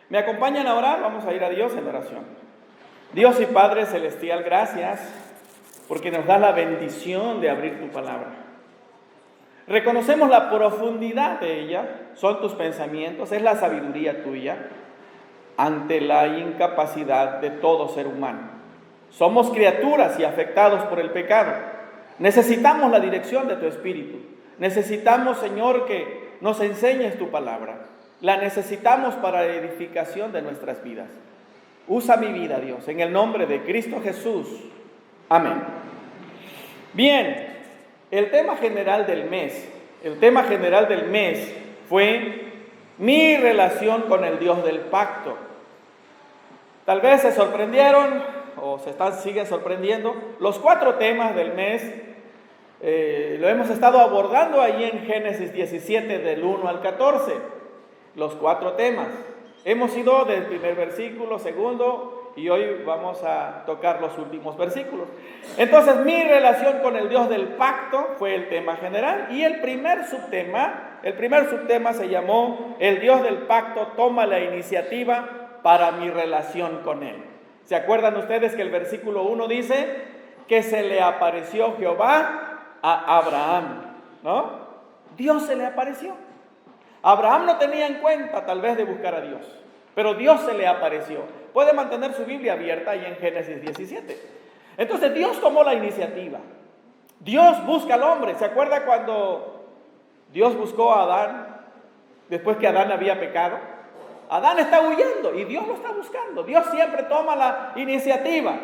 ¿Me acompañan a orar? Vamos a ir a Dios en oración. Dios y Padre Celestial, gracias porque nos da la bendición de abrir tu palabra. Reconocemos la profundidad de ella, son tus pensamientos, es la sabiduría tuya ante la incapacidad de todo ser humano. Somos criaturas y afectados por el pecado. Necesitamos la dirección de tu Espíritu. Necesitamos, Señor, que nos enseñes tu palabra. La necesitamos para la edificación de nuestras vidas. Usa mi vida, Dios, en el nombre de Cristo Jesús. Amén. Bien, el tema general del mes fue mi relación con el Dios del pacto. Tal vez se sorprendieron o siguen sorprendiendo. Los 4 temas del mes lo hemos estado abordando ahí en Génesis 17 del 1 al 14. Los 4 temas. Hemos ido del primer versículo, segundo, y hoy vamos a tocar los últimos versículos. Entonces, mi relación con el Dios del pacto fue el tema general, y el primer subtema se llamó el Dios del pacto toma la iniciativa para mi relación con Él. ¿Se acuerdan ustedes que el versículo 1 dice que se le apareció Jehová a Abraham, ¿no? Dios se le apareció. Abraham no tenía en cuenta tal vez de buscar a Dios, pero Dios se le apareció. Puede mantener su Biblia abierta ahí en Génesis 17. Entonces Dios tomó la iniciativa. Dios busca al hombre. ¿Se acuerda cuando Dios buscó a Adán después que Adán había pecado? Adán está huyendo y Dios lo está buscando. Dios siempre toma la iniciativa.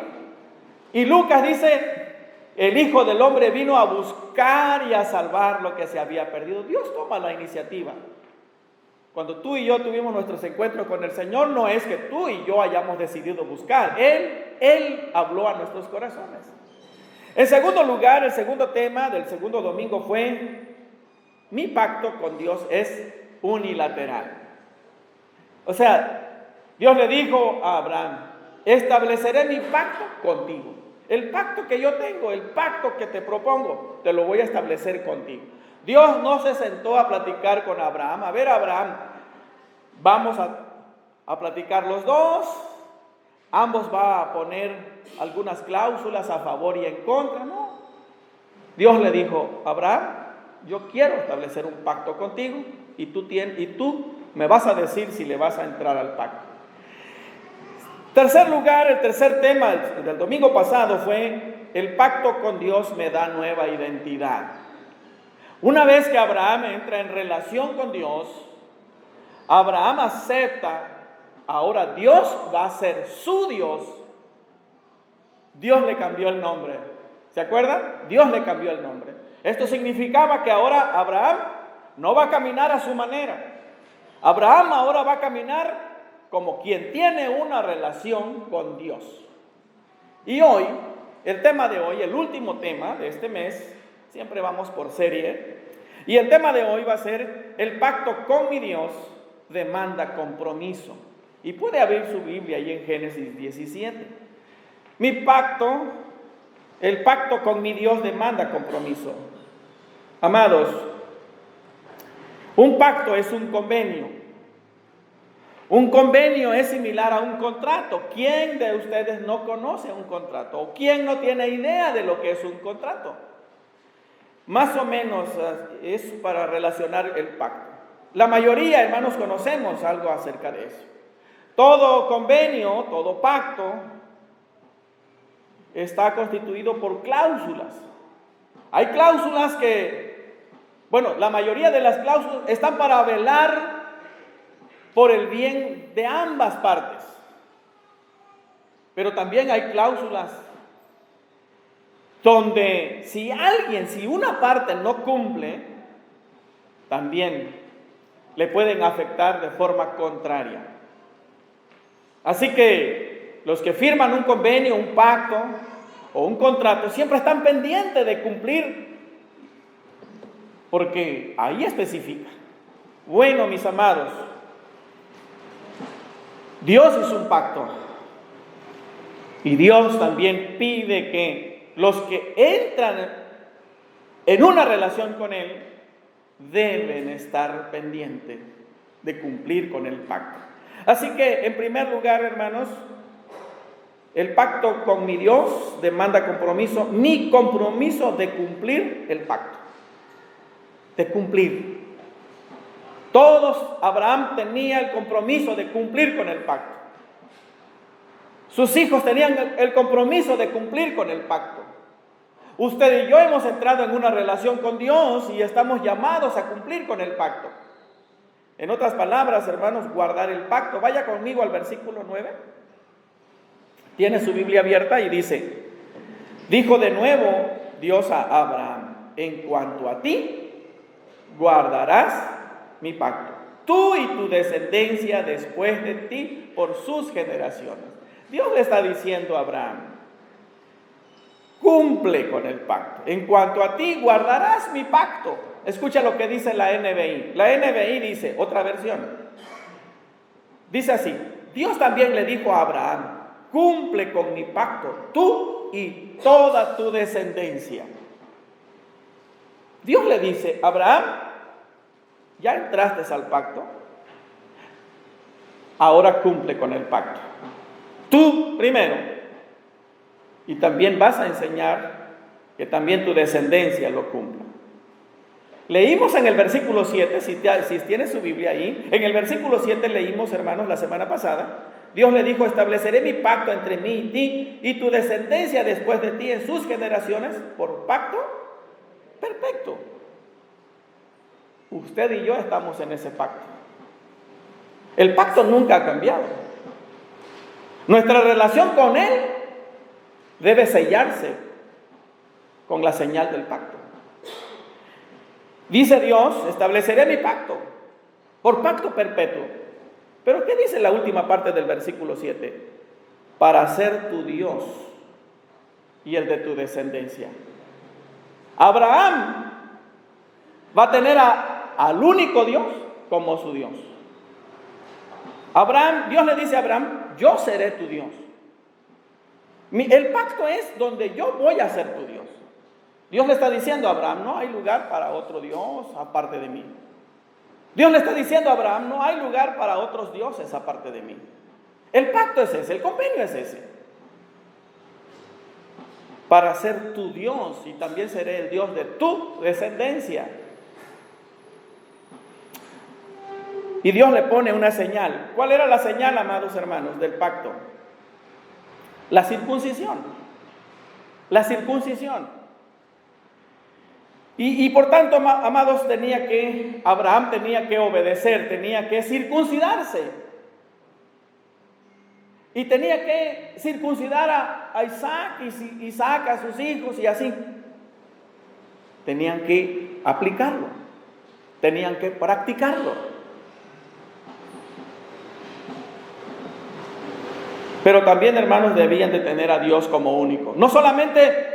Y Lucas dice, el Hijo del Hombre vino a buscar y a salvar lo que se había perdido. Dios toma la iniciativa. Cuando tú y yo tuvimos nuestros encuentros con el Señor, no es que tú y yo hayamos decidido buscar. Él habló a nuestros corazones. En segundo lugar, el segundo tema del segundo domingo fue, mi pacto con Dios es unilateral. O sea, Dios le dijo a Abraham, estableceré mi pacto contigo. El pacto que yo tengo, el pacto que te propongo, te lo voy a establecer contigo. Dios no se sentó a platicar con Abraham. A ver, Abraham, vamos a platicar los dos. Ambos va a poner algunas cláusulas a favor y en contra. No. Dios le dijo, Abraham, yo quiero establecer un pacto contigo y tú me vas a decir si le vas a entrar al pacto. Tercer lugar, el tercer tema del domingo pasado fue, el pacto con Dios me da nueva identidad. Una vez que Abraham entra en relación con Dios, Abraham acepta, ahora Dios va a ser su Dios. Dios le cambió el nombre. ¿Se acuerdan? Dios le cambió el nombre. Esto significaba que ahora Abraham no va a caminar a su manera. Abraham ahora va a caminar como quien tiene una relación con Dios. Y hoy, el tema de hoy, el último tema de este mes, siempre vamos por serie, y el tema de hoy va a ser, el pacto con mi Dios demanda compromiso. Y puede abrir su Biblia ahí en Génesis 17. El pacto con mi Dios demanda compromiso. Amados, un pacto es un convenio. Un convenio es similar a un contrato. ¿Quién de ustedes no conoce un contrato? ¿O quién no tiene idea de lo que es un contrato? Más o menos es para relacionar el pacto. La mayoría, hermanos, conocemos algo acerca de eso. Todo convenio, todo pacto está constituido por cláusulas. Hay cláusulas la mayoría de las cláusulas están para velar por el bien de ambas partes. Pero también hay cláusulas donde si una parte no cumple, también le pueden afectar de forma contraria. Así que los que firman un convenio, un pacto o un contrato siempre están pendientes de cumplir, porque ahí especifica. Bueno, mis amados, Dios hizo un pacto y Dios también pide que los que entran en una relación con Él deben estar pendientes de cumplir con el pacto. Así que, en primer lugar, hermanos, el pacto con mi Dios demanda compromiso, mi compromiso de cumplir el pacto, de cumplir. Abraham tenía el compromiso de cumplir con el pacto. Sus hijos tenían el compromiso de cumplir con el pacto. Usted y yo hemos entrado en una relación con Dios y estamos llamados a cumplir con el pacto. En otras palabras, hermanos, guardar el pacto. Vaya conmigo al versículo 9. Tiene su Biblia abierta y dice: dijo de nuevo Dios a Abraham: en cuanto a ti, guardarás mi pacto, tú y tu descendencia después de ti por sus generaciones. Dios le está diciendo a Abraham: cumple con el pacto. En cuanto a ti, guardarás mi pacto. Escucha lo que dice la NBI. La NBI dice, otra versión, dice así: Dios también le dijo a Abraham: cumple con mi pacto, tú y toda tu descendencia. Dios le dice: Abraham, ya entraste al pacto, ahora cumple con el pacto. Tú primero, y también vas a enseñar que también tu descendencia lo cumpla. Leímos en el versículo 7, si tienes su Biblia ahí, en el versículo 7 leímos, hermanos, la semana pasada, Dios le dijo: estableceré mi pacto entre mí y ti y tu descendencia después de ti en sus generaciones por pacto perfecto. Usted y yo estamos en ese pacto. El pacto nunca ha cambiado. Nuestra relación con Él debe sellarse con la señal del pacto. Dice Dios: estableceré mi pacto por pacto perpetuo. Pero ¿qué dice la última parte del versículo 7? Para ser tu Dios y el de tu descendencia. Abraham va a tener al único Dios como su Dios. Dios le dice a Abraham: yo seré tu Dios. El pacto es donde yo voy a ser tu Dios. Dios le está diciendo a Abraham: no hay lugar para otro Dios aparte de mí. Dios le está diciendo a Abraham: no hay lugar para otros dioses aparte de mí. El pacto es ese, el convenio es ese. Para ser tu Dios y también seré el Dios de tu descendencia. Y Dios le pone una señal. ¿Cuál era la señal, amados hermanos, del pacto? La circuncisión. La circuncisión. Y por tanto, amados, Abraham tenía que obedecer, tenía que circuncidarse. Y tenía que circuncidar a Isaac, y Isaac a sus hijos, y así. Tenían que aplicarlo. Tenían que practicarlo. Pero también, hermanos, debían de tener a Dios como único. No solamente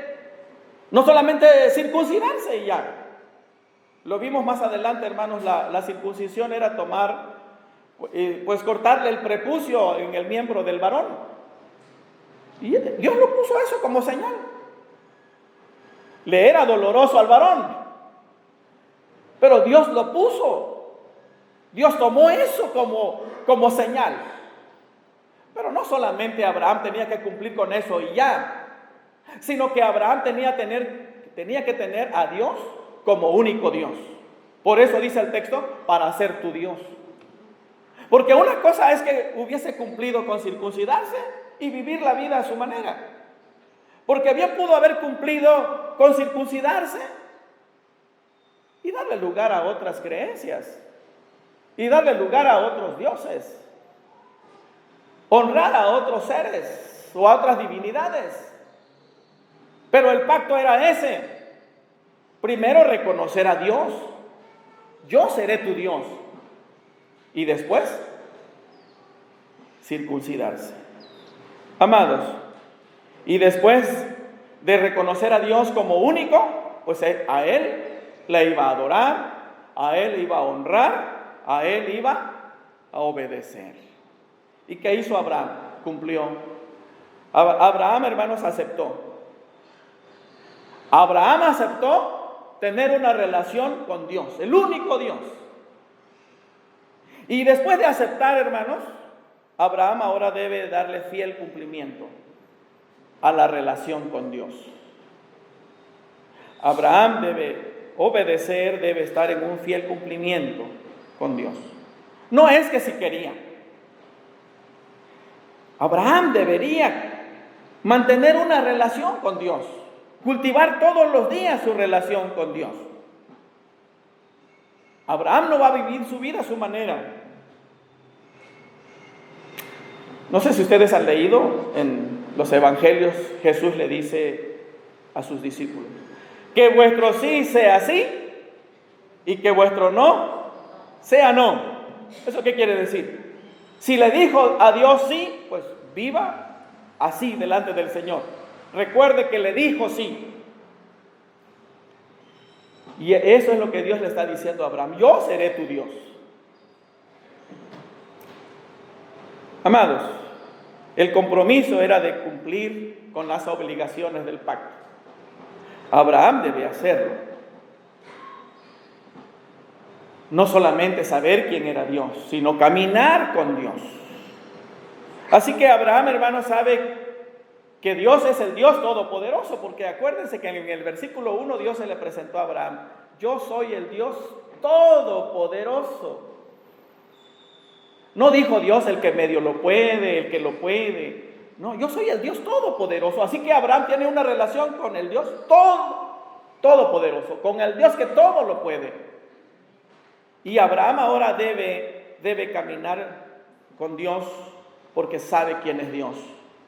circuncidarse y ya. Lo vimos más adelante, hermanos, la circuncisión era pues cortarle el prepucio en el miembro del varón. Y Dios lo puso eso como señal. Le era doloroso al varón, pero Dios lo puso. Dios tomó eso como señal. Pero no solamente Abraham tenía que cumplir con eso y ya, sino que Abraham tenía que tener a Dios como único Dios. Por eso dice el texto: para ser tu Dios. Porque una cosa es que hubiese cumplido con circuncidarse y vivir la vida a su manera. Porque bien pudo haber cumplido con circuncidarse y darle lugar a otras creencias y darle lugar a otros dioses, honrar a otros seres o a otras divinidades. Pero el pacto era ese: primero reconocer a Dios, yo seré tu Dios, y después circuncidarse. Amados, y después de reconocer a Dios como único, pues a Él le iba a adorar, a Él iba a honrar, a Él iba a obedecer. ¿Y qué hizo Abraham? Cumplió. Abraham, hermanos, aceptó. Abraham aceptó tener una relación con Dios, el único Dios. Y después de aceptar, hermanos, Abraham ahora debe darle fiel cumplimiento a la relación con Dios. Abraham debe obedecer, debe estar en un fiel cumplimiento con Dios. No es que si quería. Abraham debería mantener una relación con Dios, cultivar todos los días su relación con Dios. Abraham no va a vivir su vida a su manera. No sé si ustedes han leído en los evangelios, Jesús le dice a sus discípulos, que vuestro sí sea sí y que vuestro no sea no. ¿Eso qué quiere decir? Si le dijo a Dios sí, pues viva así delante del Señor. Recuerde que le dijo sí. Y eso es lo que Dios le está diciendo a Abraham. Yo seré tu Dios. Amados, el compromiso era de cumplir con las obligaciones del pacto. Abraham debe hacerlo. No solamente saber quién era Dios, sino caminar con Dios. Así que Abraham, hermano, sabe que Dios es el Dios todopoderoso, porque acuérdense que en el versículo 1 Dios se le presentó a Abraham: yo soy el Dios todopoderoso. No dijo Dios el que medio lo puede, el que lo puede. No, yo soy el Dios todopoderoso. Así que Abraham tiene una relación con el Dios todopoderoso, con el Dios que todo lo puede. Y Abraham ahora debe caminar con Dios porque sabe quién es Dios,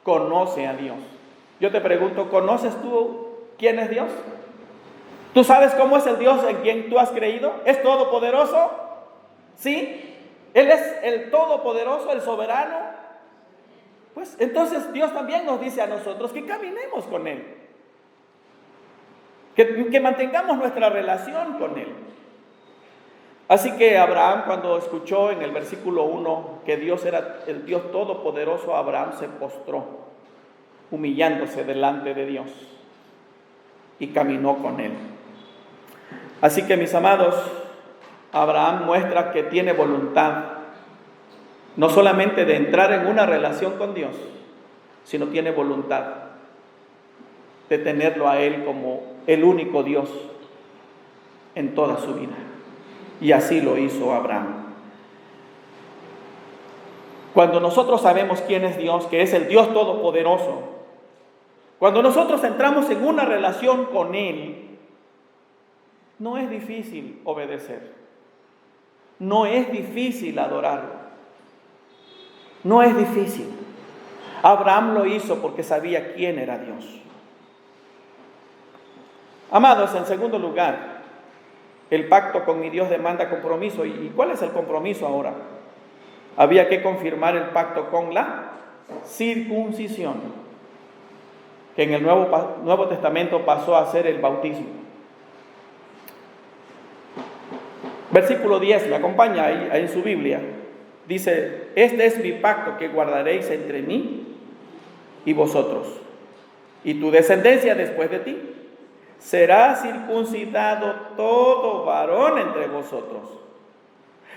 conoce a Dios. Yo te pregunto, ¿conoces tú quién es Dios? ¿Tú sabes cómo es el Dios en quien tú has creído? ¿Es todopoderoso? ¿Sí? ¿Él es el todopoderoso, el soberano? Pues entonces Dios también nos dice a nosotros que caminemos con Él, que mantengamos nuestra relación con Él. Así que Abraham, cuando escuchó en el versículo 1 que Dios era el Dios todopoderoso, Abraham se postró, humillándose delante de Dios, y caminó con Él. Así que, mis amados, Abraham muestra que tiene voluntad, no solamente de entrar en una relación con Dios, sino tiene voluntad de tenerlo a Él como el único Dios en toda su vida. Y así lo hizo Abraham. Cuando nosotros sabemos quién es Dios, que es el Dios todopoderoso, cuando nosotros entramos en una relación con Él, no es difícil obedecer. No es difícil adorarlo. No es difícil. Abraham lo hizo porque sabía quién era Dios. Amados, en segundo lugar, el pacto con mi Dios demanda compromiso. ¿Y cuál es el compromiso ahora? Había que confirmar el pacto con la circuncisión, que en el Nuevo Testamento pasó a ser el bautismo. Versículo 10, me acompaña ahí en su Biblia. Dice: este es mi pacto que guardaréis entre mí y vosotros, y tu descendencia después de ti. Será circuncidado todo varón entre vosotros.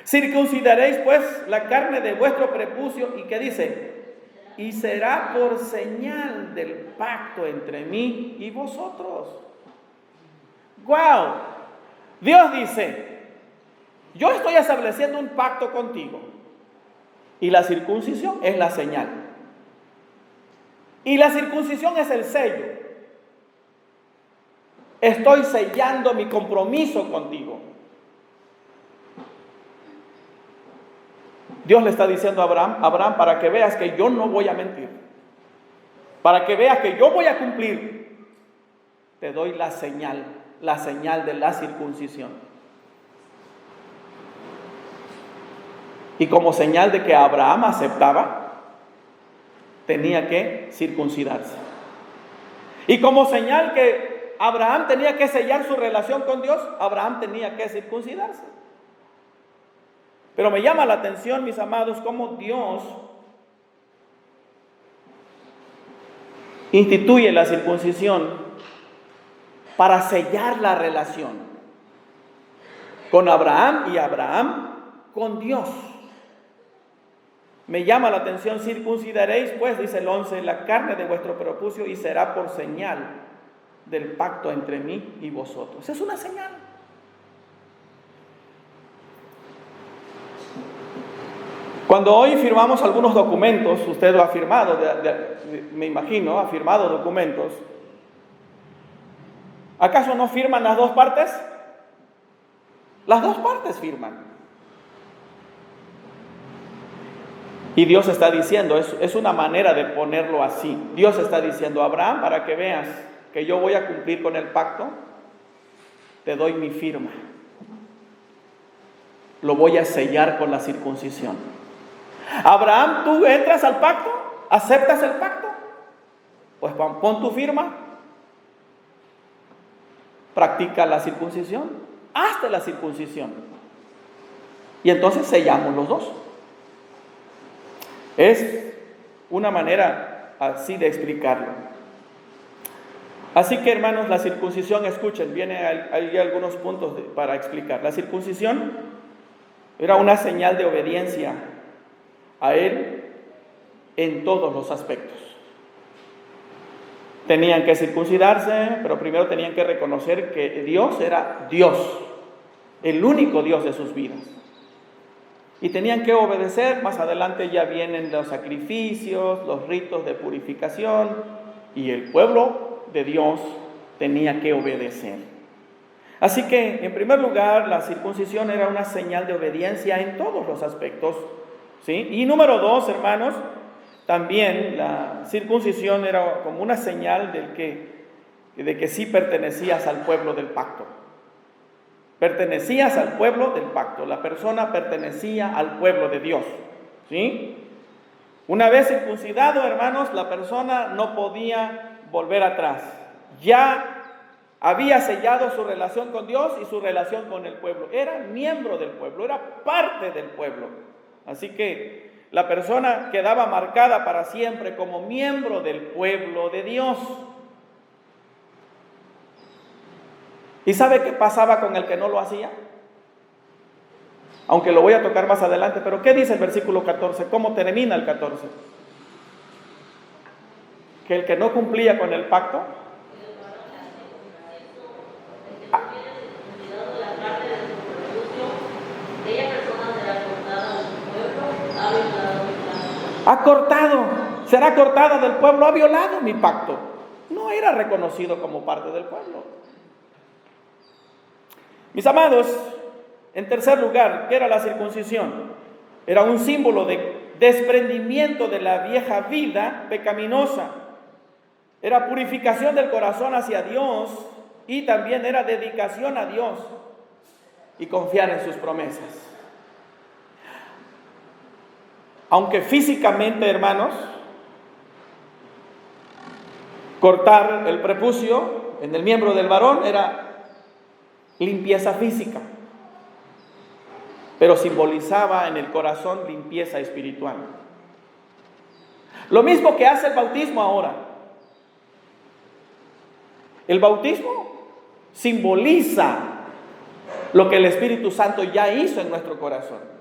Circuncidaréis pues la carne de vuestro prepucio. ¿Y qué dice? Y será por señal del pacto entre mí y vosotros. ¡Wow! Dios dice: yo estoy estableciendo un pacto contigo, y la circuncisión es la señal. Y la circuncisión es el sello. Estoy sellando mi compromiso contigo. Dios le está diciendo a Abraham, para que veas que yo no voy a mentir, para que veas que yo voy a cumplir, te doy la señal de la circuncisión. Y como señal de que Abraham aceptaba, tenía que circuncidarse. Y como señal que Abraham tenía que sellar su relación con Dios, Abraham tenía que circuncidarse. Pero me llama la atención, mis amados, cómo Dios instituye la circuncisión para sellar la relación con Abraham y Abraham con Dios. Me llama la atención, circuncidaréis pues, dice el 11, la carne de vuestro prepucio y será por señal del pacto entre mí y vosotros. Es una señal. Cuando hoy firmamos algunos documentos, usted lo ha firmado, me imagino, ha firmado documentos, ¿acaso no firman las dos partes? Las dos partes firman. Y Dios está diciendo, es una manera de ponerlo así. Dios está diciendo, Abraham, para que veas que yo voy a cumplir con el pacto, te doy mi firma. Lo voy a sellar con la circuncisión. Abraham, ¿tú entras al pacto? ¿Aceptas el pacto? Pues pon tu firma. Practica la circuncisión. Hazte la circuncisión. Y entonces sellamos los dos. Es una manera así de explicarlo. Así que, hermanos, la circuncisión, escuchen, hay algunos puntos para explicar. La circuncisión era una señal de obediencia a Él en todos los aspectos. Tenían que circuncidarse, pero primero tenían que reconocer que Dios era Dios, el único Dios de sus vidas. Y tenían que obedecer. Más adelante ya vienen los sacrificios, los ritos de purificación, y el pueblo de Dios tenía que obedecer. Así que, en primer lugar, la circuncisión era una señal de obediencia en todos los aspectos, ¿sí? Y número dos, hermanos, también la circuncisión era como una señal de que sí pertenecías al pueblo del pacto. Pertenecías al pueblo del pacto. La persona pertenecía al pueblo de Dios, ¿sí? Una vez circuncidado, hermanos, la persona no podía volver atrás. Ya había sellado su relación con Dios y su relación con el pueblo. Era miembro del pueblo, era parte del pueblo. Así que la persona quedaba marcada para siempre como miembro del pueblo de Dios. ¿Y sabe qué pasaba con el que no lo hacía? Aunque lo voy a tocar más adelante, pero ¿qué dice el versículo 14? ¿Cómo termina el 14? Que el que no cumplía con el pacto, será cortada del pueblo, ha violado mi pacto. No era reconocido como parte del pueblo. Mis amados, en tercer lugar, ¿qué era la circuncisión? Era un símbolo de desprendimiento de la vieja vida pecaminosa. Era purificación del corazón hacia Dios y también era dedicación a Dios y confiar en sus promesas. Aunque físicamente, hermanos, cortar el prepucio en el miembro del varón era limpieza física, pero simbolizaba en el corazón limpieza espiritual. Lo mismo que hace el bautismo ahora. El bautismo simboliza lo que el Espíritu Santo ya hizo en nuestro corazón.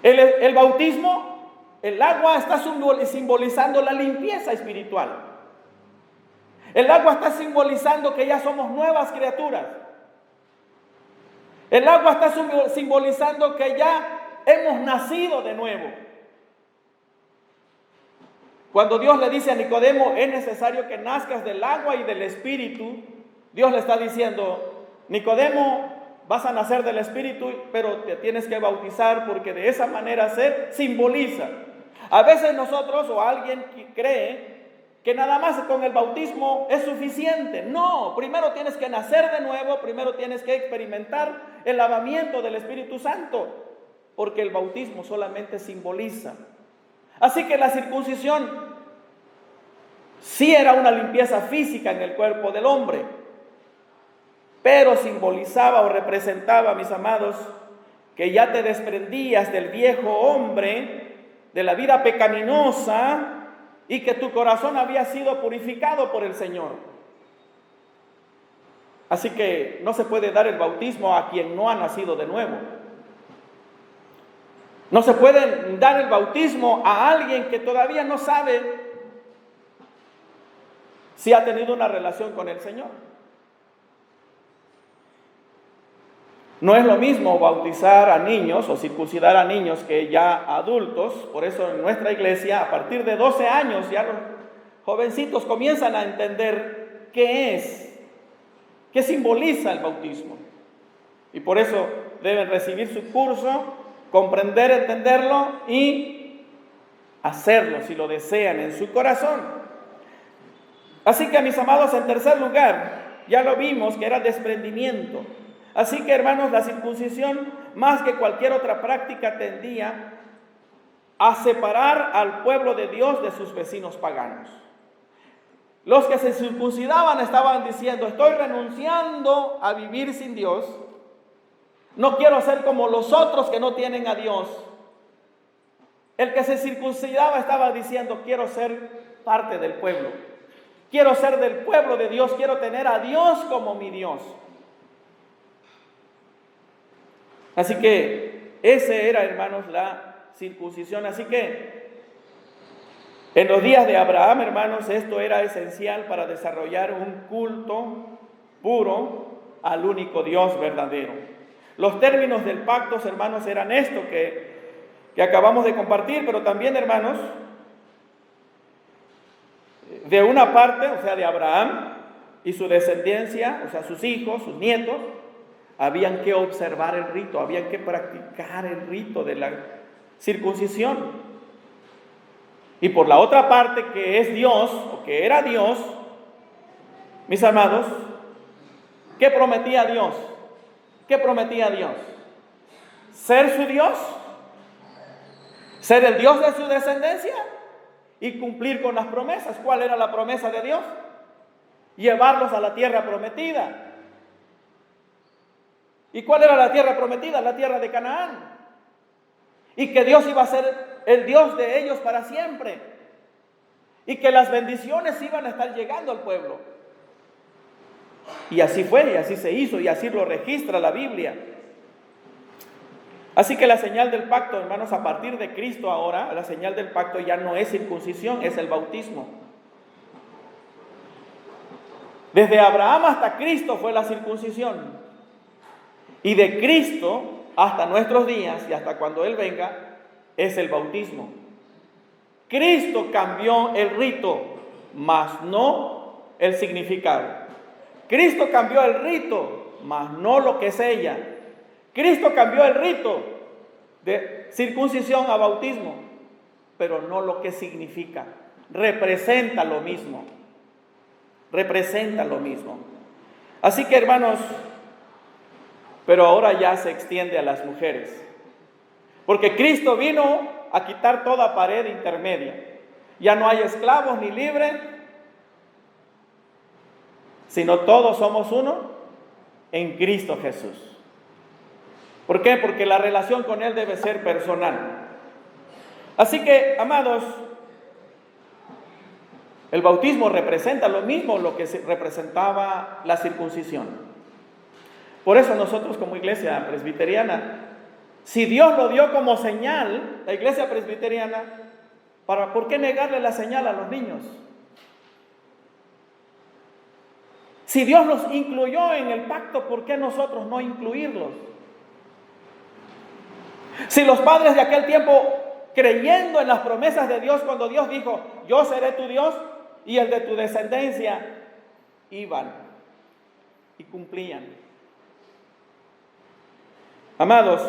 El bautismo, el agua está simbolizando la limpieza espiritual. El agua está simbolizando que ya somos nuevas criaturas. El agua está simbolizando que ya hemos nacido de nuevo. Cuando Dios le dice a Nicodemo, es necesario que nazcas del agua y del Espíritu, Dios le está diciendo, Nicodemo, vas a nacer del Espíritu, pero te tienes que bautizar porque de esa manera se simboliza. A veces nosotros o alguien cree que nada más con el bautismo es suficiente. No, primero tienes que nacer de nuevo, primero tienes que experimentar el lavamiento del Espíritu Santo, porque el bautismo solamente simboliza. Así que la circuncisión sí era una limpieza física en el cuerpo del hombre, pero simbolizaba o representaba, mis amados, que ya te desprendías del viejo hombre, de la vida pecaminosa, y que tu corazón había sido purificado por el Señor. Así que no se puede dar el bautismo a quien no ha nacido de nuevo. No se puede dar el bautismo a alguien que todavía no sabe si ha tenido una relación con el Señor. No es lo mismo bautizar a niños o circuncidar a niños que ya adultos. Por eso en nuestra iglesia, a partir de 12 años, ya los jovencitos comienzan a entender qué es, qué simboliza el bautismo. Y por eso deben recibir su curso, comprender, entenderlo y hacerlo si lo desean en su corazón. Así que, mis amados, en tercer lugar, ya lo vimos que era desprendimiento. Así que, hermanos, la circuncisión, más que cualquier otra práctica, tendía a separar al pueblo de Dios de sus vecinos paganos. Los que se circuncidaban estaban diciendo: estoy renunciando a vivir sin Dios. No quiero ser como los otros que no tienen a Dios. El que se circuncidaba estaba diciendo: quiero ser parte del pueblo. Quiero ser del pueblo de Dios. Quiero tener a Dios como mi Dios. Así que ese era, hermanos, la circuncisión. Así que en los días de Abraham, hermanos, esto era esencial para desarrollar un culto puro al único Dios verdadero. Los términos del pacto, hermanos, eran esto que acabamos de compartir, pero también, hermanos, de una parte, o sea, de Abraham y su descendencia, o sea, sus hijos, sus nietos, habían que observar el rito, habían que practicar el rito de la circuncisión. Y por la otra parte, que es Dios, o que era Dios, mis amados, ¿qué prometía Dios? ¿Qué prometía Dios? ¿Ser su Dios? ¿Ser el Dios de su descendencia? Y cumplir con las promesas. ¿Cuál era la promesa de Dios? Llevarlos a la tierra prometida. ¿Y cuál era la tierra prometida? La tierra de Canaán. Y que Dios iba a ser el Dios de ellos para siempre. Y que las bendiciones iban a estar llegando al pueblo. Y así fue, y así se hizo, y así lo registra la Biblia. Así que la señal del pacto, hermanos, a partir de Cristo ahora, la señal del pacto ya no es circuncisión, es el bautismo. Desde Abraham hasta Cristo fue la circuncisión. Y de Cristo hasta nuestros días y hasta cuando Él venga, es el bautismo. Cristo cambió el rito, mas no el significado. Cristo cambió el rito, mas no lo que sella. Cristo cambió el rito de circuncisión a bautismo, pero no lo que significa. Representa lo mismo. Representa lo mismo. Así que, hermanos, pero ahora ya se extiende a las mujeres. Porque Cristo vino a quitar toda pared intermedia. Ya no hay esclavos ni libres, sino todos somos uno en Cristo Jesús. ¿Por qué? Porque la relación con Él debe ser personal. Así que, amados, el bautismo representa lo mismo lo que representaba la circuncisión. Por eso nosotros como iglesia presbiteriana, si Dios lo dio como señal, la iglesia presbiteriana, ¿por qué negarle la señal a los niños? Si Dios los incluyó en el pacto, ¿por qué nosotros no incluirlos? Si los padres de aquel tiempo, creyendo en las promesas de Dios, cuando Dios dijo: yo seré tu Dios y el de tu descendencia, iban y cumplían. Amados,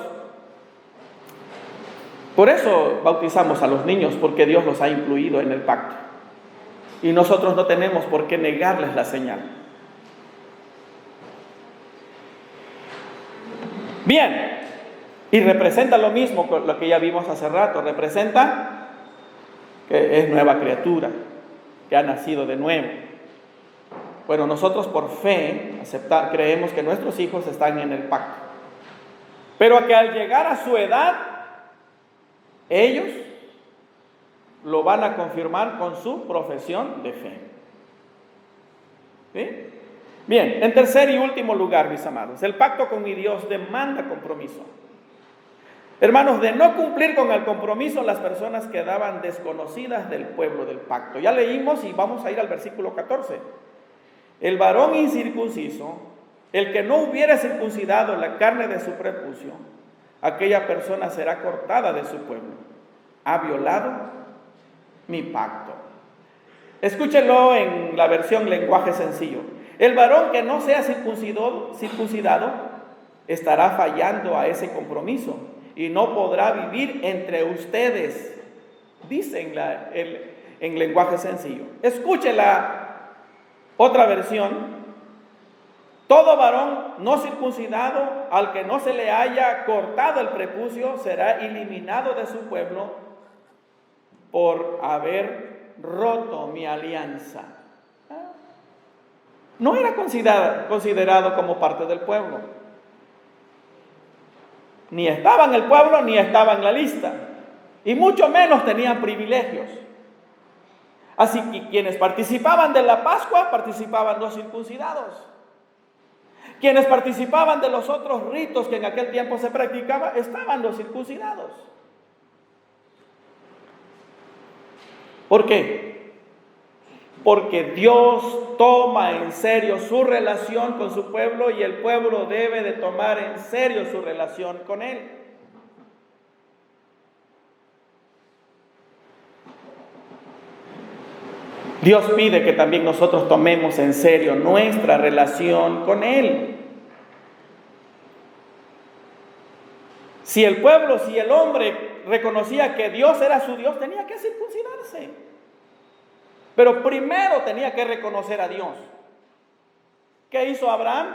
por eso bautizamos a los niños, porque Dios los ha incluido en el pacto. Y nosotros no tenemos por qué negarles la señal. Bien, y representa lo mismo con lo que ya vimos hace rato. Representa que es nueva criatura, que ha nacido de nuevo. Bueno, nosotros por fe creemos que nuestros hijos están en el pacto. Pero que al llegar a su edad, ellos lo van a confirmar con su profesión de fe. ¿Sí? Bien, en tercer y último lugar, mis amados, el pacto con mi Dios demanda compromiso. Hermanos, de no cumplir con el compromiso, las personas quedaban desconocidas del pueblo del pacto. Ya leímos y vamos a ir al versículo 14. El varón incircunciso, el que no hubiera circuncidado la carne de su prepucio, aquella persona será cortada de su pueblo. Ha violado mi pacto. Escúchelo en la versión lenguaje sencillo. El varón que no sea circuncidado estará fallando a ese compromiso y no podrá vivir entre ustedes, dice en lenguaje sencillo. Escuche la otra versión. Todo varón no circuncidado al que no se le haya cortado el prepucio será eliminado de su pueblo por haber roto mi alianza. No era considerado como parte del pueblo. Ni estaba en el pueblo, ni estaba en la lista. Y mucho menos tenían privilegios. Así que quienes participaban de la Pascua, participaban los circuncidados. Quienes participaban de los otros ritos que en aquel tiempo se practicaban, estaban los circuncidados. ¿Por qué? Porque Dios toma en serio su relación con su pueblo y el pueblo debe de tomar en serio su relación con Él. Dios pide que también nosotros tomemos en serio nuestra relación con Él. Si el pueblo, si el hombre reconocía que Dios era su Dios, tenía que circuncidarse. Pero primero tenía que reconocer a Dios. ¿Qué hizo Abraham?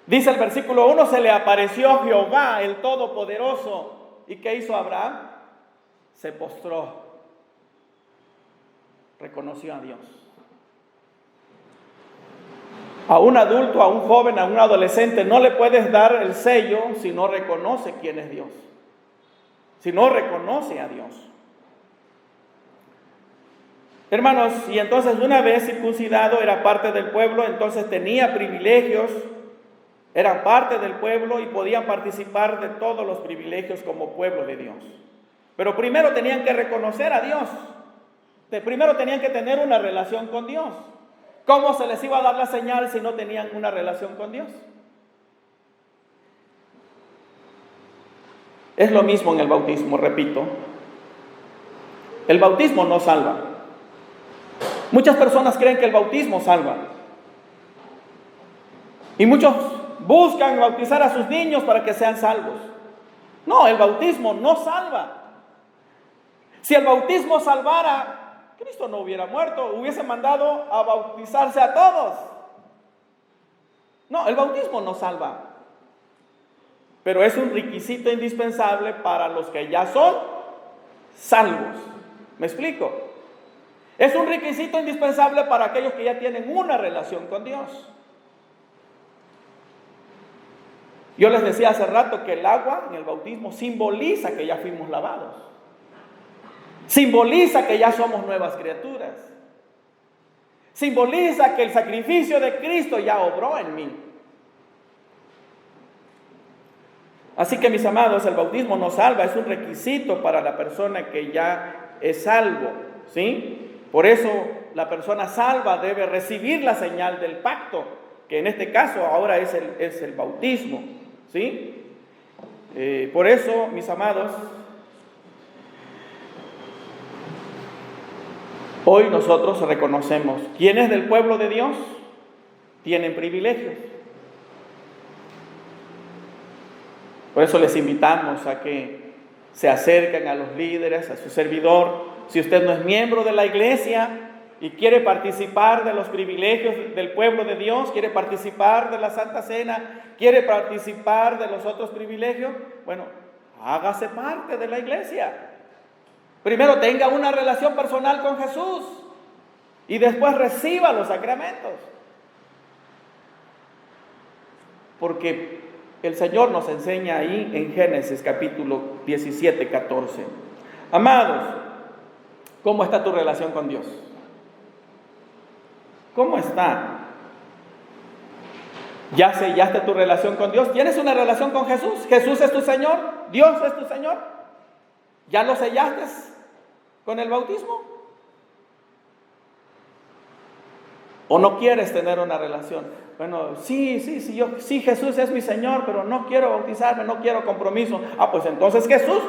Dice el versículo 1, se le apareció Jehová, el Todopoderoso. ¿Y qué hizo Abraham? Se postró. Reconoció a Dios. A un adulto, a un joven, a un adolescente no le puedes dar el sello si no reconoce quién es Dios. Si no reconoce a Dios. Hermanos, y entonces una vez circuncidado era parte del pueblo, entonces tenía privilegios, eran parte del pueblo y podían participar de todos los privilegios como pueblo de Dios. Pero primero tenían que reconocer a Dios. Primero tenían que tener una relación con Dios. ¿Cómo se les iba a dar la señal si no tenían una relación con Dios? Es lo mismo en el bautismo, repito. El bautismo no salva. Muchas personas creen que el bautismo salva. Y muchos buscan bautizar a sus niños para que sean salvos. No, el bautismo no salva. Si el bautismo salvara, Cristo no hubiera muerto, hubiese mandado a bautizarse a todos. No, el bautismo no salva. Pero es un requisito indispensable para los que ya son salvos. ¿Me explico? Es un requisito indispensable para aquellos que ya tienen una relación con Dios. Yo les decía hace rato que el agua en el bautismo simboliza que ya fuimos lavados. Simboliza que ya somos nuevas criaturas. Simboliza que el sacrificio de Cristo ya obró en mí. Así que mis amados, el bautismo nos salva, es un requisito para la persona que ya es salvo, ¿sí? Por eso la persona salva debe recibir la señal del pacto, que en este caso ahora es el bautismo, ¿sí? Por eso, mis amados, hoy nosotros reconocemos quienes del pueblo de Dios tienen privilegios. Por eso les invitamos a que se acerquen a los líderes, a su servidor. Si usted no es miembro de la iglesia y quiere participar de los privilegios del pueblo de Dios, quiere participar de la Santa Cena, quiere participar de los otros privilegios, bueno, hágase parte de la iglesia. Primero tenga una relación personal con Jesús y después reciba los sacramentos. Porque el Señor nos enseña ahí en Génesis capítulo 17, 14. Amados, ¿cómo está tu relación con Dios? ¿Cómo está? ¿Ya sellaste tu relación con Dios? ¿Tienes una relación con Jesús? ¿Jesús es tu Señor? Dios es tu Señor. ¿Ya lo sellaste con el bautismo? ¿O no quieres tener una relación? Bueno, sí, Jesús es mi Señor, pero no quiero bautizarme, no quiero compromiso. Pues entonces Jesús,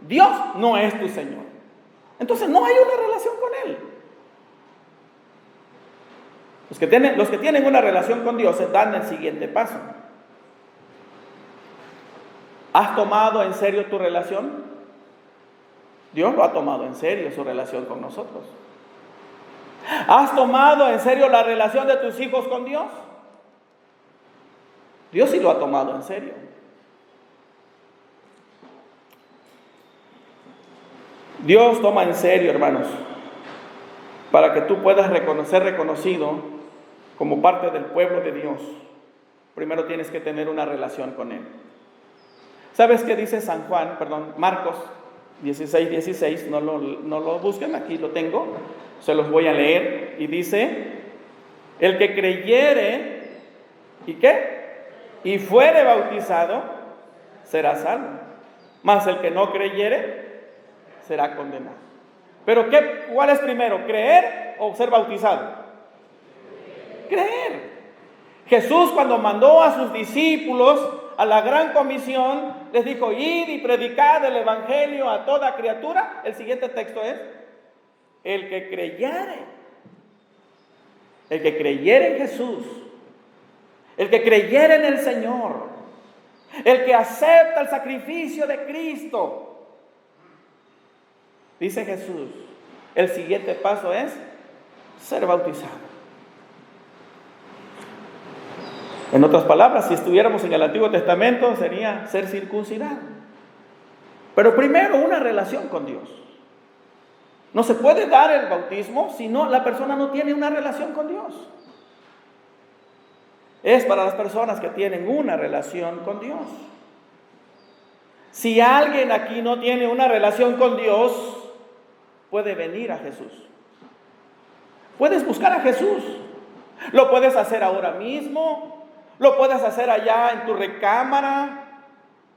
Dios, no es tu Señor. Entonces no hay una relación con Él. Los que tienen una relación con Dios dan el siguiente paso. ¿Has tomado en serio tu relación? Dios lo ha tomado en serio, su relación con nosotros. ¿Has tomado en serio la relación de tus hijos con Dios? Dios sí lo ha tomado en serio. Dios toma en serio, hermanos, para que tú puedas ser reconocido como parte del pueblo de Dios. Primero tienes que tener una relación con Él. ¿Sabes qué dice Marcos 16:16? No lo busquen, aquí lo tengo. Se los voy a leer. Y dice: el que creyere, ¿y qué? Y fuere bautizado, será salvo. Mas el que no creyere, será condenado. Pero ¿cuál es primero? ¿Creer o ser bautizado? Creer. Jesús, cuando mandó a sus discípulos a la gran comisión, les dijo: id y predicad el evangelio a toda criatura. El siguiente texto es: el que creyere en Jesús, el que creyere en el Señor, el que acepta el sacrificio de Cristo, dice Jesús, el siguiente paso es ser bautizado. En otras palabras, si estuviéramos en el Antiguo Testamento, sería ser circuncidado. Pero primero, una relación con Dios. No se puede dar el bautismo si la persona no tiene una relación con Dios. Es para las personas que tienen una relación con Dios. Si alguien aquí no tiene una relación con Dios, puede venir a Jesús. Puedes buscar a Jesús. Lo puedes hacer ahora mismo. Lo puedes hacer allá en tu recámara.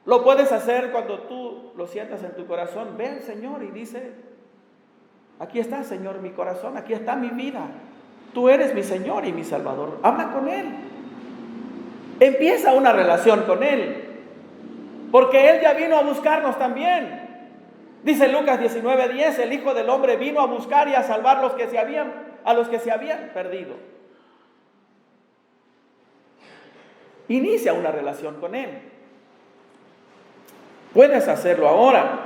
Lo puedes hacer cuando tú lo sientas en tu corazón. Ve al Señor y dice: aquí está, Señor, mi corazón. Aquí está mi vida. Tú eres mi Señor y mi Salvador. Habla con Él. Empieza una relación con Él. Porque Él ya vino a buscarnos también. Dice Lucas 19:10: el Hijo del Hombre vino a buscar y a salvar a los que se habían perdido. Inicia una relación con Él. Puedes hacerlo ahora.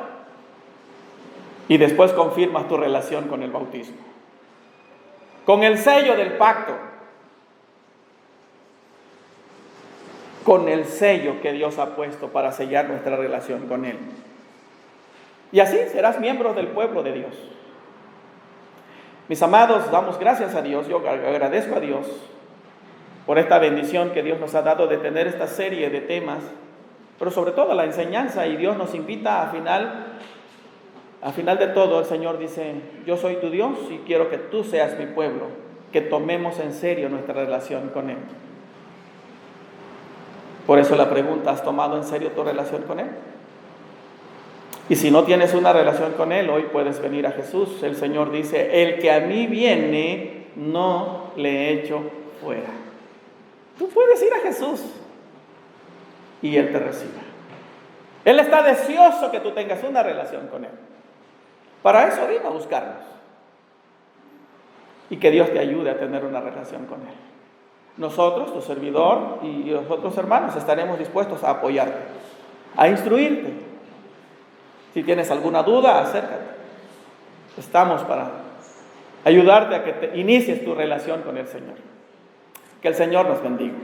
Y después confirmas tu relación con el bautismo. Con el sello del pacto. Con el sello que Dios ha puesto para sellar nuestra relación con Él. Y así serás miembro del pueblo de Dios. Mis amados, damos gracias a Dios. Yo agradezco a Dios por esta bendición que Dios nos ha dado de tener esta serie de temas, pero sobre todo la enseñanza. Y Dios nos invita al final de todo. El Señor dice: yo soy tu Dios y quiero que tú seas mi pueblo, que tomemos en serio nuestra relación con Él. Por eso la pregunta: ¿has tomado en serio tu relación con Él? Y si no tienes una relación con Él, hoy puedes venir a Jesús. El Señor dice: el que a mí viene, no le echo fuera. Tú puedes ir a Jesús y Él te recibe. Él está deseoso que tú tengas una relación con Él. Para eso vino a buscarnos. Y que Dios te ayude a tener una relación con Él. Nosotros, tu servidor y los otros hermanos, estaremos dispuestos a apoyarte, a instruirte. Si tienes alguna duda, acércate. Estamos para ayudarte a que inicies tu relación con el Señor. Que el Señor nos bendiga.